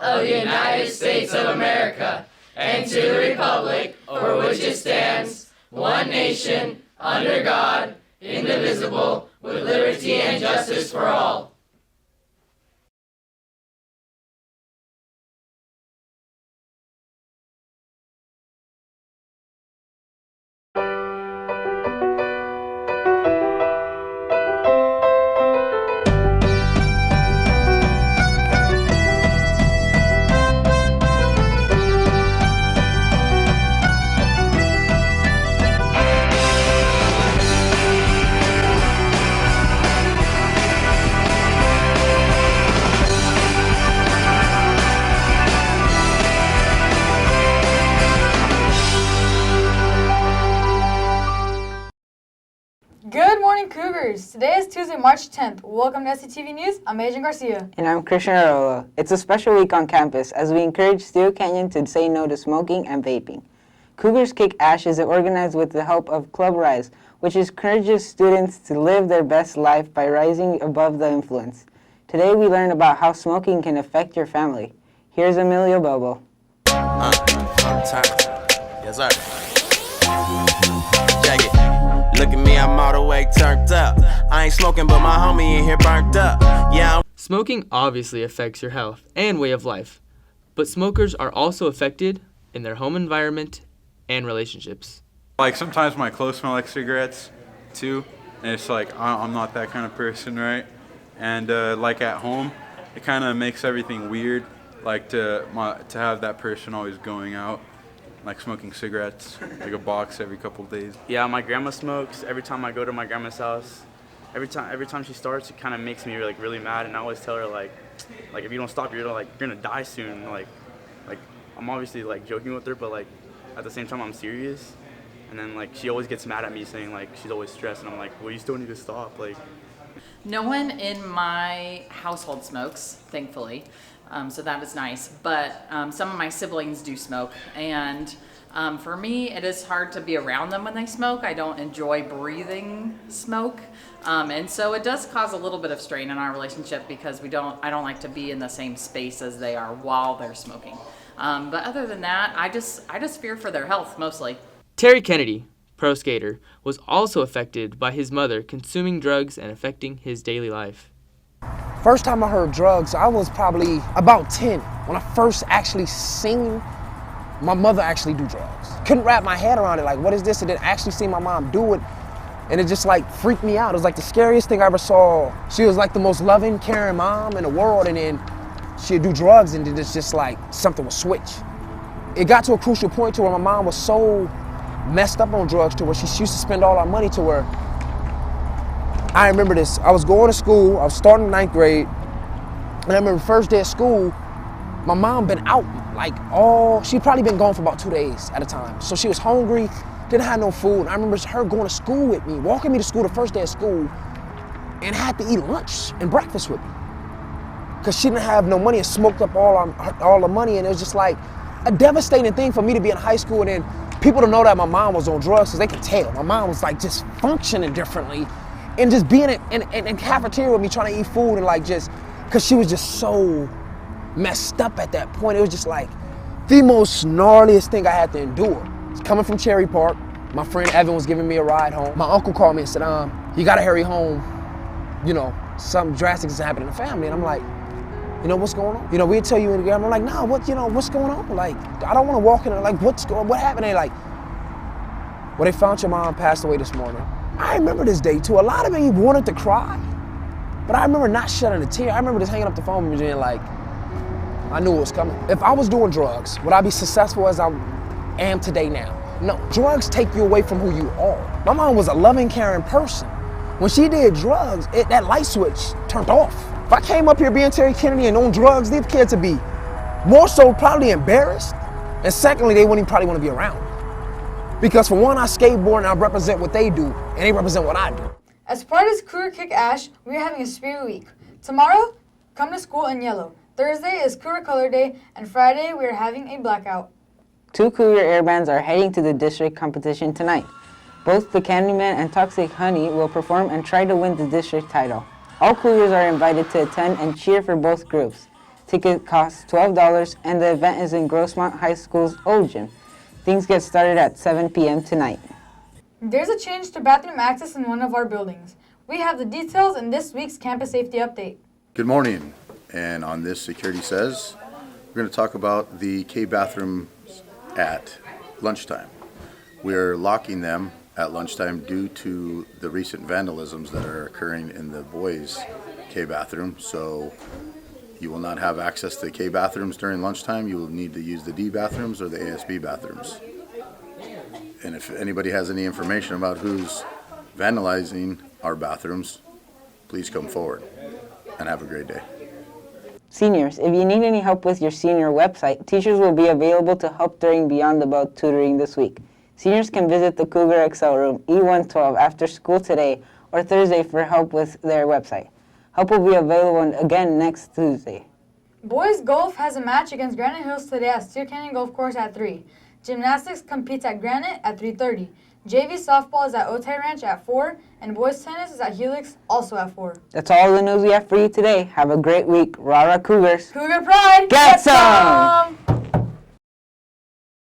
of the United States of America, and to the republic for which it stands, one nation, under God, indivisible, with liberty and justice for all. Good morning, Cougars. Today is Tuesday, March 10th. Welcome to SCTV News. I'm Agent Garcia. And I'm Christian Arola. It's a special week on campus as we encourage Steel Canyon to say no to smoking and vaping. Cougars Kick Ash is organized with the help of Club Rise, which encourages students to live their best life by rising above the influence. Today we learn about how smoking can affect your family. Here's Emilio Bobo. Yes, sir. Check it. Look at me, I'm all the way turned up. I ain't smoking, but my homie in here burnt up. Yeah. Smoking obviously affects your health and way of life, but smokers are also affected in their home environment and relationships. Like sometimes my clothes smell like cigarettes too, and it's like I'm not that kind of person, right? And like at home, it kind of makes everything weird, like to have that person always going out, like smoking cigarettes, like a box every couple of days. Yeah, my grandma smokes. Every time I go to my grandma's house, every time she starts, it kind of makes me like really mad. And I always tell her like if you don't stop, you're gonna die soon. Like I'm obviously like joking with her, but like at the same time I'm serious. And then like she always gets mad at me saying like she's always stressed, and I'm like, well, you still need to stop. Like, no one in my household smokes, thankfully. So that is nice, but some of my siblings do smoke, and for me, it is hard to be around them when they smoke. I don't enjoy breathing smoke, and so it does cause a little bit of strain in our relationship because I don't like to be in the same space as they are while they're smoking. But other than that, I just fear for their health mostly. Terry Kennedy, pro skater, was also affected by his mother consuming drugs and affecting his daily life. First time I heard drugs, I was probably about 10 when I first actually seen my mother actually do drugs. Couldn't wrap my head around it, like what is this? And then actually see my mom do it, and it just like freaked me out. It was like the scariest thing I ever saw. She was like the most loving, caring mom in the world, and then she'd do drugs, and then it's just like something would switch. It got to a crucial point to where my mom was so messed up on drugs to where she used to spend all our money to where I remember this. I was going to school, I was starting 9th grade, and I remember the first day of school, my mom been out she'd probably been gone for about 2 days at a time. So she was hungry, didn't have no food. And I remember her going to school with me, walking me to school the first day of school, and had to eat lunch and breakfast with me. Because she didn't have no money and smoked up all the money, and it was just like a devastating thing for me to be in high school and then people to know that my mom was on drugs, because they could tell. My mom was like just functioning differently. And just being in cafeteria with me trying to eat food and like just, because she was just so messed up at that point. It was just like the most gnarliest thing I had to endure. It's coming from Cherry Park. My friend Evan was giving me a ride home. My uncle called me and said, you gotta hurry home. You know, something drastic is happening in the family. And I'm like, you know, what's going on? You know, we'll tell you in the game. I'm like, nah, what's going on? Like, I don't wanna walk in and like, what happened? They like, well, they found your mom passed away this morning. I remember this day too. A lot of me wanted to cry, but I remember not shedding a tear. I remember just hanging up the phone with me and like, I knew it was coming. If I was doing drugs, would I be successful as I am today now? No, drugs take you away from who you are. My mom was a loving, caring person. When she did drugs, that light switch turned off. If I came up here being Terry Kennedy and on drugs, these kids would be more so probably embarrassed, and secondly, they wouldn't probably want to be around. Because for one, I skateboard and I represent what they do, and they represent what I do. As part of this Cougar Kick Ash, we are having a Spirit Week. Tomorrow, come to school in yellow. Thursday is Cougar Color Day, and Friday we are having a blackout. 2 Cougar air bands are heading to the district competition tonight. Both the Candyman and Toxic Honey will perform and try to win the district title. All Cougars are invited to attend and cheer for both groups. Ticket costs $12, and the event is in Grossmont High School's old gym. Things get started at 7 p.m. tonight. There's a change to bathroom access in one of our buildings. We have the details in this week's Campus Safety Update. Good morning, and on this Security Says, we're going to talk about the K bathrooms at lunchtime. We're locking them at lunchtime due to the recent vandalisms that are occurring in the boys' K bathroom. So you will not have access to the K bathrooms during lunchtime. You will need to use the D bathrooms or the ASB bathrooms. And if anybody has any information about who's vandalizing our bathrooms, please come forward and have a great day. Seniors, if you need any help with your senior website, teachers will be available to help during Beyond the Bell tutoring this week. Seniors can visit the Cougar Excel Room E112 after school today or Thursday for help with their website. Help will be available again next Tuesday. Boys Golf has a match against Granite Hills today at Steer Canyon Golf Course at 3. Gymnastics competes at Granite at 3:30. JV softball is at Otay Ranch at 4, and boys tennis is at Helix also at 4. That's all the news we have for you today. Have a great week. Rah-rah Cougars. Cougar Pride! Get some!